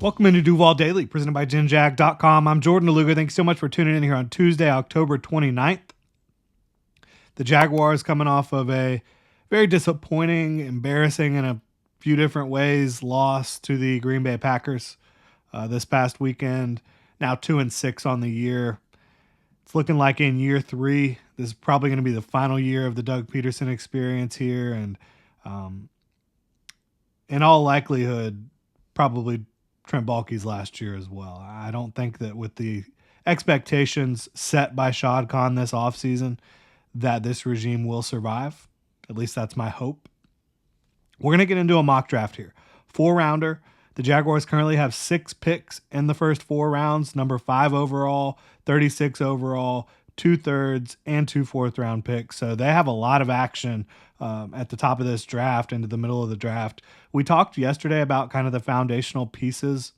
Welcome into Duval Daily, presented by GenJag.com. I'm Jordan DeLuga. Thanks so much for tuning in here on Tuesday, October 29th. The Jaguars coming off of a very disappointing, embarrassing in a few different ways loss to the Green Bay Packers this past weekend. Now 2-6 on the year. It's looking like in year 3, this is probably going to be the final year of the Doug Peterson experience here. And in all likelihood, probably Trent Baalke's last year as well. I don't think that with the expectations set by Shad Khan this offseason that this regime will survive. At least that's my hope. We're going to get into a mock draft here. 4-rounder. The Jaguars currently have 6 picks in the first 4 rounds. Number 5 overall, 36 overall, 2 thirds, and 2 fourth-round picks. So they have a lot of action at the top of this draft, into the middle of the draft. We talked yesterday about kind of the foundational pieces,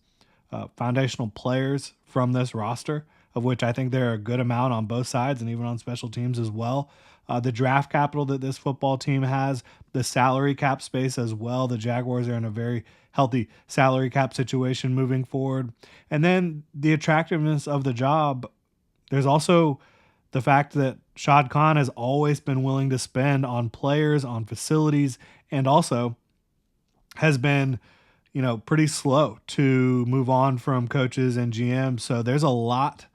foundational players from this roster, of which I think there are a good amount on both sides and even on special teams as well. The draft capital that this football team has, the salary cap space as well. The Jaguars are in a very healthy salary cap situation moving forward. And then the attractiveness of the job. There's also the fact that Shad Khan has always been willing to spend on players, on facilities, and also has been, pretty slow to move on from coaches and GMs. So there's a lot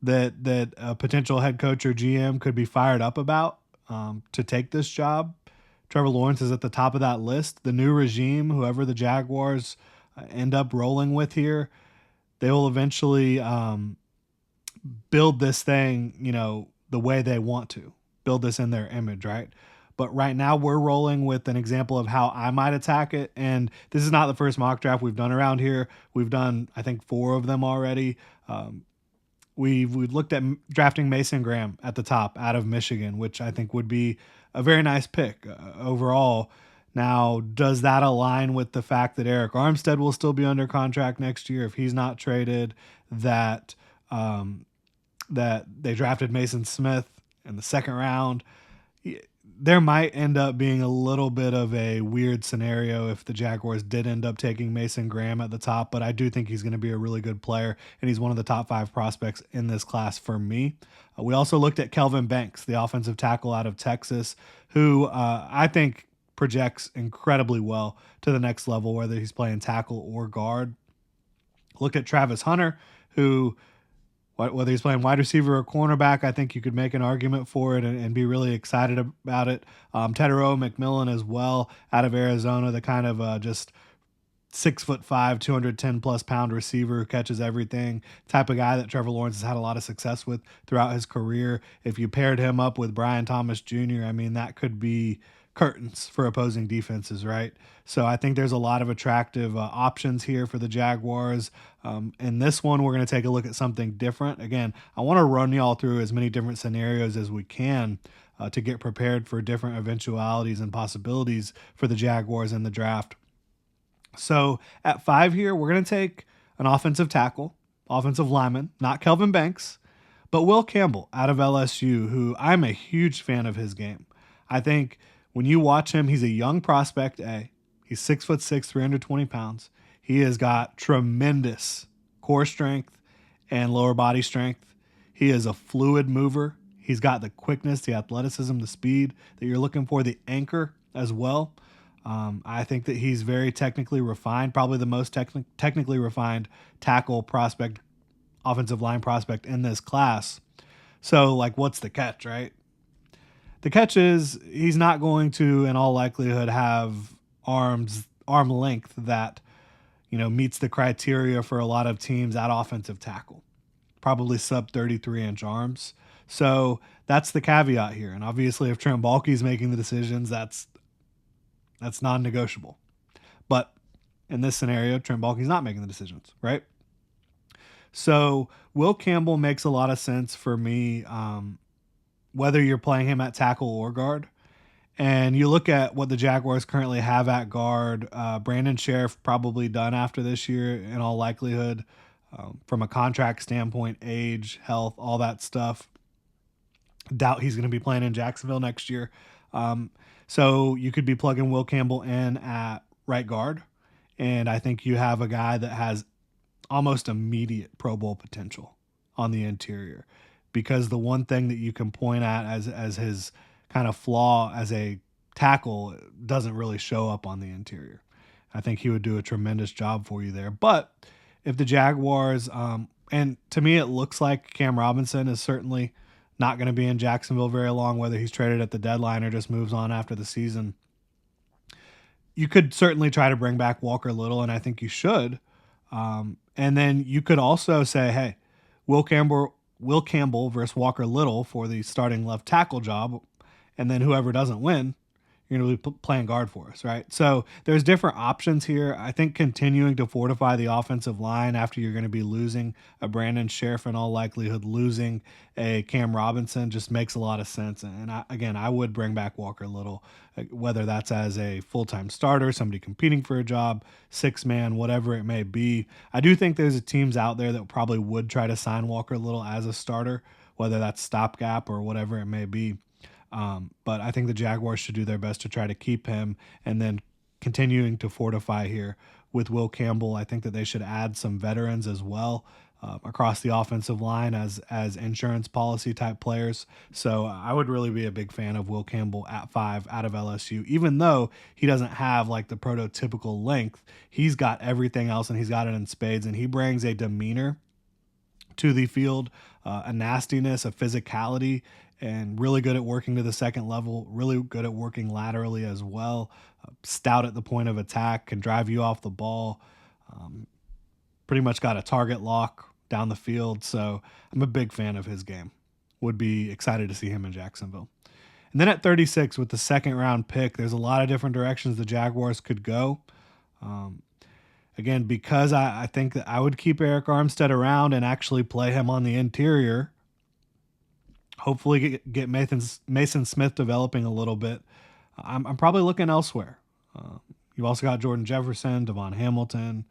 that a potential head coach or GM could be fired up about to take this job. Trevor Lawrence is at the top of that list. The new regime, whoever the Jaguars end up rolling with here, they will eventually build this thing, the way they want to. Build this in their image, right? But right now we're rolling with an example of how I might attack it. And this is not the first mock draft we've done around here. We've done, I think, 4 of them already. We've looked at drafting Mason Graham at the top out of Michigan, which I think would be a very nice pick overall. Now, does that align with the fact that Eric Armstead will still be under contract next year if he's not traded? That they drafted Mason Smith in the 2nd round. There might end up being a little bit of a weird scenario if the Jaguars did end up taking Mason Graham at the top, but I do think he's going to be a really good player, and he's one of the top 5 prospects in this class for me. We also looked at Kelvin Banks, the offensive tackle out of Texas, who I think projects incredibly well to the next level, whether he's playing tackle or guard. Looked at Travis Hunter, who, whether he's playing wide receiver or cornerback, I think you could make an argument for it and be really excited about it. Tedero McMillan as well, out of Arizona, the kind of just 6'5", 210+ pound receiver who catches everything, type of guy that Trevor Lawrence has had a lot of success with throughout his career. If you paired him up with Brian Thomas Jr., I mean, that could be curtains for opposing defenses, right? So I think there's a lot of attractive options here for the Jaguars. In this one, we're going to take a look at something different. Again, I want to run y'all through as many different scenarios as we can to get prepared for different eventualities and possibilities for the Jaguars in the draft. So at 5 here, we're going to take an offensive tackle, offensive lineman, not Kelvin Banks, but Will Campbell out of LSU, who I'm a huge fan of his game. I think when you watch him, he's a young prospect, He's 6'6", 320 pounds. He has got tremendous core strength and lower body strength. He is a fluid mover. He's got the quickness, the athleticism, the speed that you're looking for, the anchor as well. I think that he's very technically refined, probably the most technically refined tackle prospect, offensive line prospect in this class. So, what's the catch, right? The catch is he's not going to, in all likelihood, have arm length that, meets the criteria for a lot of teams at offensive tackle. Probably sub 33-inch arms. So that's the caveat here. And obviously, if Trent Baalke's making the decisions, that's non-negotiable. But in this scenario, Trent Baalke's not making the decisions, right? So Will Campbell makes a lot of sense for me, whether you're playing him at tackle or guard. And you look at what the Jaguars currently have at guard. Brandon Sheriff probably done after this year in all likelihood, from a contract standpoint, age, health, all that stuff. Doubt he's going to be playing in Jacksonville next year. So you could be plugging Will Campbell in at right guard And I think you have a guy that has almost immediate Pro Bowl potential on the interior, because the one thing that you can point at as his kind of flaw as a tackle doesn't really show up on the interior. I think he would do a tremendous job for you there. But if the Jaguars, and to me, it looks like Cam Robinson is certainly not going to be in Jacksonville very long, whether he's traded at the deadline or just moves on after the season. You could certainly try to bring back Walker Little, and I think you should. And then you could also say, hey, Will Campbell versus Walker Little for the starting left tackle job, and then whoever doesn't win, you're going to be playing guard for us, right? So there's different options here. I think continuing to fortify the offensive line after you're going to be losing a Brandon Sheriff, in all likelihood losing a Cam Robinson, just makes a lot of sense. And I would bring back Walker Little, whether that's as a full-time starter, somebody competing for a job, six-man, whatever it may be. I do think there's teams out there that probably would try to sign Walker Little as a starter, whether that's stopgap or whatever it may be. But I think the Jaguars should do their best to try to keep him, and then continuing to fortify here with Will Campbell. I think that they should add some veterans as well across the offensive line as insurance policy type players. So I would really be a big fan of Will Campbell at 5 out of LSU, even though he doesn't have like the prototypical length. He's got everything else, and he's got it in spades, and he brings a demeanor to the field, a nastiness, a physicality, and really good at working to the second level, really good at working laterally as well. Stout at the point of attack, can drive you off the ball. Pretty much got a target lock down the field. So I'm a big fan of his game. Would be excited to see him in Jacksonville. And then at 36 with the second round pick, there's a lot of different directions the Jaguars could go. Again, because I think that I would keep Eric Armstead around and actually play him on the interior. Hopefully get Mason Smith developing a little bit. I'm probably looking elsewhere. You've also got Jordan Jefferson, Devon Hamilton.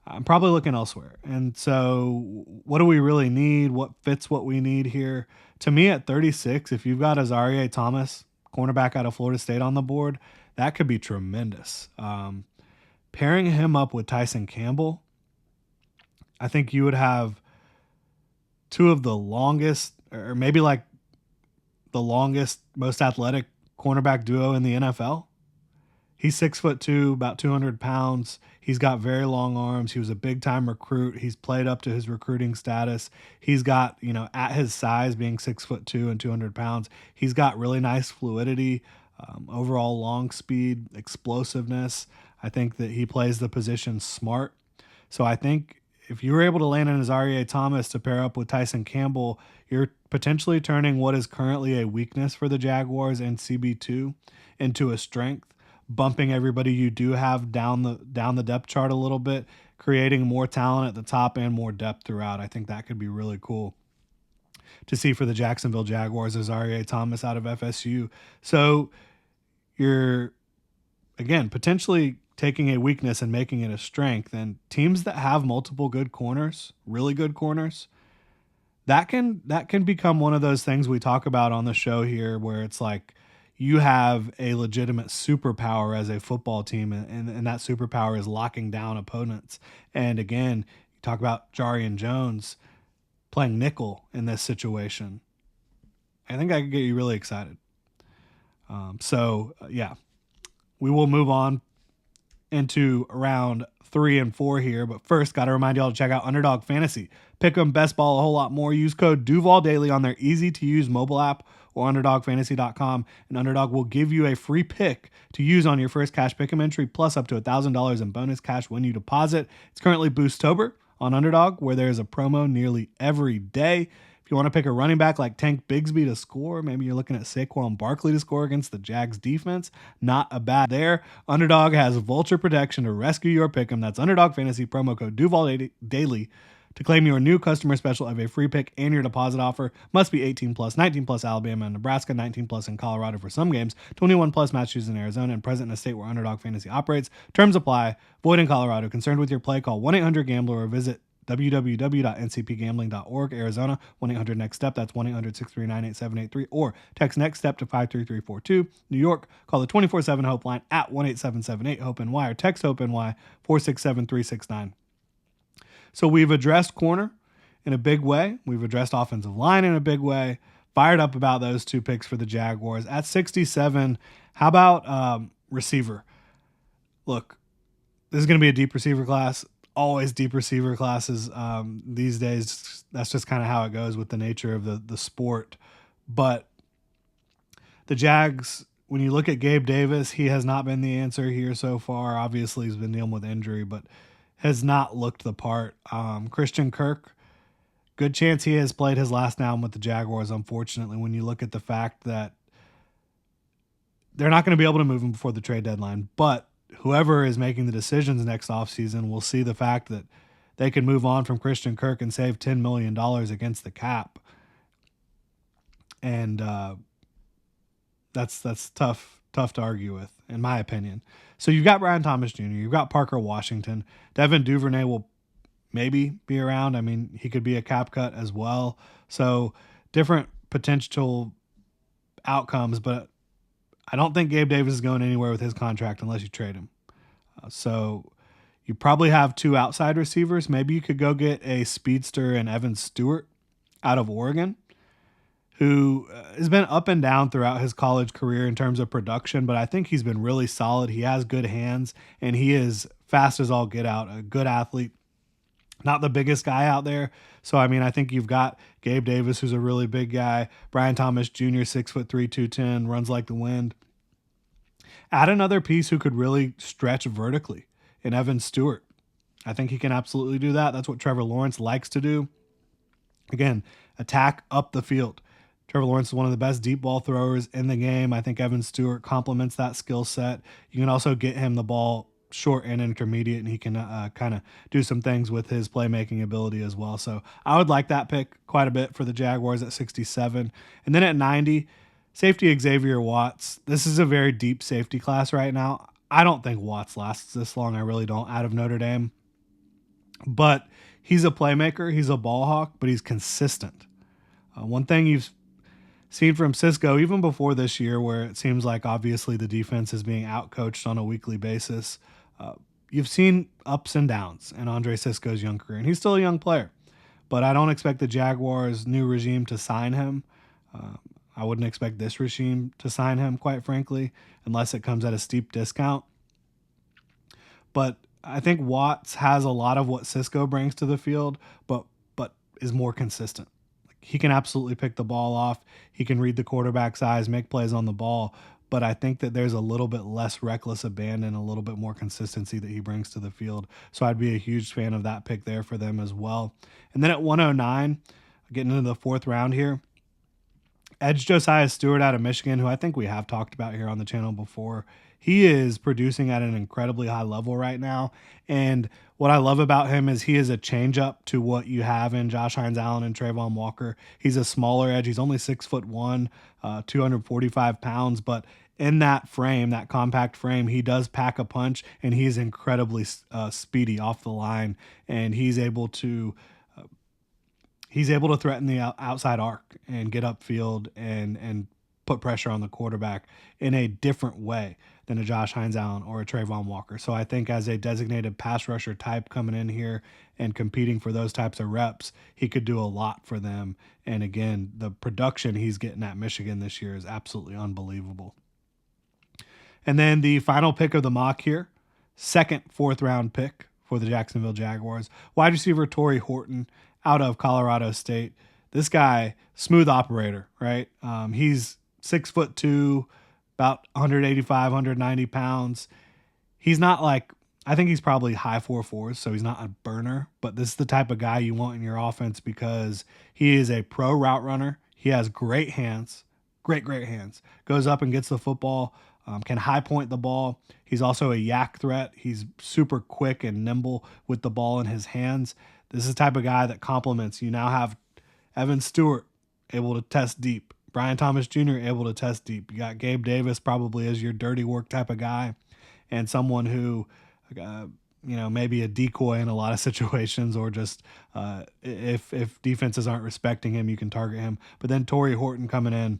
I'm probably looking elsewhere. And so what do we really need? What fits what we need here? To me, at 36, if you've got Azareye'h Thomas, cornerback out of Florida State, on the board, that could be tremendous. Pairing him up with Tyson Campbell, I think you would have two of the longest, or maybe like the longest, most athletic cornerback duo in the NFL. He's 6'2", about 200 pounds. He's got very long arms. He was a big time recruit. He's played up to his recruiting status. He's got, at his size, being 6'2" and 200 pounds, he's got really nice fluidity, overall long speed, explosiveness. I think that he plays the position smart. So I think if you were able to land an Azareye'h Thomas to pair up with Tyson Campbell, you're potentially turning what is currently a weakness for the Jaguars and CB2 into a strength, bumping everybody you do have down the depth chart a little bit, creating more talent at the top and more depth throughout. I think that could be really cool to see for the Jacksonville Jaguars, Azareye'h Thomas out of FSU. So you're, again, potentially taking a weakness and making it a strength. And teams that have multiple good corners, really good corners, that can become one of those things we talk about on the show here, where it's like you have a legitimate superpower as a football team, and that superpower is locking down opponents. And again, you talk about Jarian Jones playing nickel in this situation. I think I could get you really excited. Yeah, we will move on into round 3 and 4 here. But first, got to remind y'all to check out Underdog Fantasy. Pick 'em, best ball, a whole lot more. Use code Duval Daily on their easy-to-use mobile app or UnderdogFantasy.com, and Underdog will give you a free pick to use on your first cash pick'em entry, plus up to $1,000 in bonus cash when you deposit. It's currently Boosttober on Underdog, where there is a promo nearly every day. If you want to pick a running back like Tank Bigsby to score, maybe you're looking at Saquon Barkley to score against the Jags defense, not a bad there. Underdog has vulture protection to rescue your pick'em. That's Underdog Fantasy, promo code Duval Daily to claim your new customer special of a free pick and your deposit offer. Must be 18 plus, 19 plus Alabama and Nebraska, 19 plus in Colorado for some games, 21 plus Massachusetts and Arizona, and present in a state where Underdog Fantasy operates. Terms apply. Void in Colorado. Concerned with your play, call 1-800-GAMBLER or visit www.ncpgambling.org. Arizona, 1-800-NEXT-STEP. That's 1-800-639-8783. Or text NEXT STEP to 53342. New York, call the 24/7 Hope line at 1-8778-HOPE-NY or text HOPE-NY 467-369. So we've addressed corner in a big way. We've addressed offensive line in a big way. Fired up about those two picks for the Jaguars. At 67, how about receiver? Look, this is going to be a deep receiver class. Always deep receiver classes these days. That's just kind of how it goes with the nature of the sport. But the Jags, when you look at Gabe Davis, he has not been the answer here so far. Obviously, he's been dealing with injury, but has not looked the part. Christian Kirk, good chance he has played his last down with the Jaguars, unfortunately, when you look at the fact that they're not going to be able to move him before the trade deadline. But whoever is making the decisions next offseason will see the fact that they can move on from Christian Kirk and save $10 million against the cap. And that's tough to argue with, in my opinion. So you've got Brian Thomas Jr., you've got Parker Washington. Devin Duvernay will maybe be around. I mean, he could be a cap cut as well. So different potential outcomes, but I don't think Gabe Davis is going anywhere with his contract unless you trade him. So you probably have two outside receivers. Maybe you could go get a speedster and Evan Stewart out of Oregon, who has been up and down throughout his college career in terms of production, but I think he's been really solid. He has good hands, and he is fast as all get out, a good athlete. Not the biggest guy out there. So, I mean, I think you've got Gabe Davis, who's a really big guy. Brian Thomas Jr., 6'3", 210, runs like the wind. Add another piece who could really stretch vertically in Evan Stewart. I think he can absolutely do that. That's what Trevor Lawrence likes to do. Again, attack up the field. Trevor Lawrence is one of the best deep ball throwers in the game. I think Evan Stewart complements that skill set. You can also get him the ball short and intermediate, and he can kind of do some things with his playmaking ability as well. So I would like that pick quite a bit for the Jaguars at 67. And then at 90, safety Xavier Watts. This is a very deep safety class right now. I don't think Watts lasts this long. I really don't, out of Notre Dame. But he's a playmaker. He's a ball hawk, but he's consistent. One thing you've seen from Cisco, even before this year, where it seems like obviously the defense is being outcoached on a weekly basis, you've seen ups and downs in Andre Cisco's young career, and he's still a young player. But I don't expect the Jaguars' new regime to sign him. I wouldn't expect this regime to sign him, quite frankly, unless it comes at a steep discount. But I think Watts has a lot of what Cisco brings to the field, but is more consistent. He can absolutely pick the ball off. He can read the quarterback's eyes, make plays on the ball. But I think that there's a little bit less reckless abandon, a little bit more consistency that he brings to the field. So I'd be a huge fan of that pick there for them as well. And then at 109, getting into the fourth round here, edge Josiah Stewart out of Michigan, who I think we have talked about here on the channel before. He is producing at an incredibly high level right now. And what I love about him is he is a changeup to what you have in Josh Hines-Allen and Trayvon Walker. He's a smaller edge. He's only 6'1", 245 pounds, but in that frame, that compact frame, he does pack a punch, and he's incredibly speedy off the line, and he's able to threaten the outside arc and get upfield and put pressure on the quarterback in a different way than a Josh Hines-Allen or a Trayvon Walker. So I think as a designated pass rusher type coming in here and competing for those types of reps, he could do a lot for them. And again, the production he's getting at Michigan this year is absolutely unbelievable. And then the final pick of the mock here, second, fourth round pick for the Jacksonville Jaguars, wide receiver Torrey Horton out of Colorado State. This guy, smooth operator, right? He's 6'2", about 185, 190 pounds. He's not like, I think he's probably high 4.4s, so he's not a burner, but this is the type of guy you want in your offense because he is a pro route runner. He has great hands, great hands. Goes up and gets the football, can high point the ball. He's also a yak threat. He's super quick and nimble with the ball in his hands. This is the type of guy that complements. You now have Evan Stewart able to test deep. Brian Thomas Jr. able to test deep. You got Gabe Davis probably as your dirty work type of guy, and someone who maybe a decoy in a lot of situations, or just if defenses aren't respecting him, you can target him. But then Torrey Horton coming in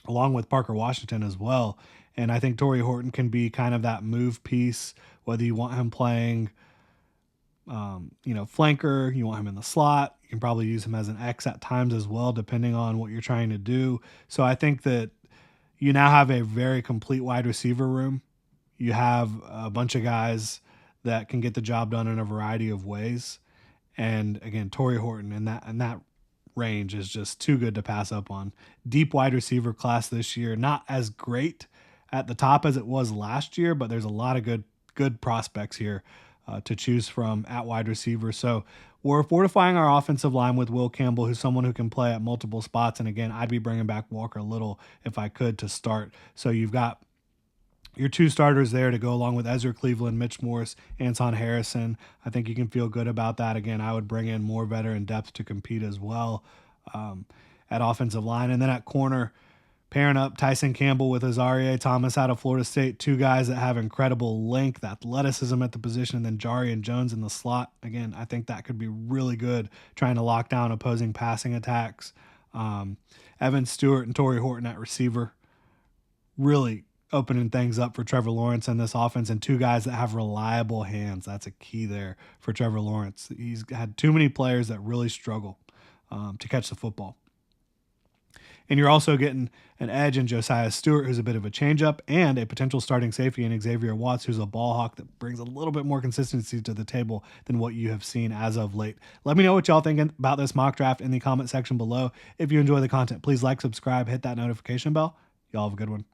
along with Parker Washington as well. And I think Torrey Horton can be kind of that move piece, whether you want him playing, flanker, you want him in the slot. You can probably use him as an X at times as well, depending on what you're trying to do. So I think that you now have a very complete wide receiver room. You have a bunch of guys that can get the job done in a variety of ways. And again, Torrey Horton in that range is just too good to pass up on. Deep wide receiver class this year, not as great at the top as it was last year, but there's a lot of good prospects here to choose from at wide receiver. So we're fortifying our offensive line with Will Campbell, who's someone who can play at multiple spots. And again, I'd be bringing back Walker Little if I could to start. So you've got your two starters there to go along with Ezra Cleveland, Mitch Morse, Anton Harrison. I think you can feel good about that. Again, I would bring in more veteran depth to compete as well at offensive line. And then at corner, pairing up Tyson Campbell with Azareye'h Thomas out of Florida State, two guys that have incredible length, athleticism at the position, and then Jarian Jones in the slot. Again, I think that could be really good trying to lock down opposing passing attacks. Evan Stewart and Torrey Horton at receiver, really opening things up for Trevor Lawrence in this offense, and two guys that have reliable hands. That's a key there for Trevor Lawrence. He's had too many players that really struggle to catch the football. And you're also getting an edge in Josiah Stewart, who's a bit of a changeup, and a potential starting safety in Xavier Watts, who's a ball hawk that brings a little bit more consistency to the table than what you have seen as of late. Let me know what y'all think about this mock draft in the comment section below. If you enjoy the content, please like, subscribe, hit that notification bell. Y'all have a good one.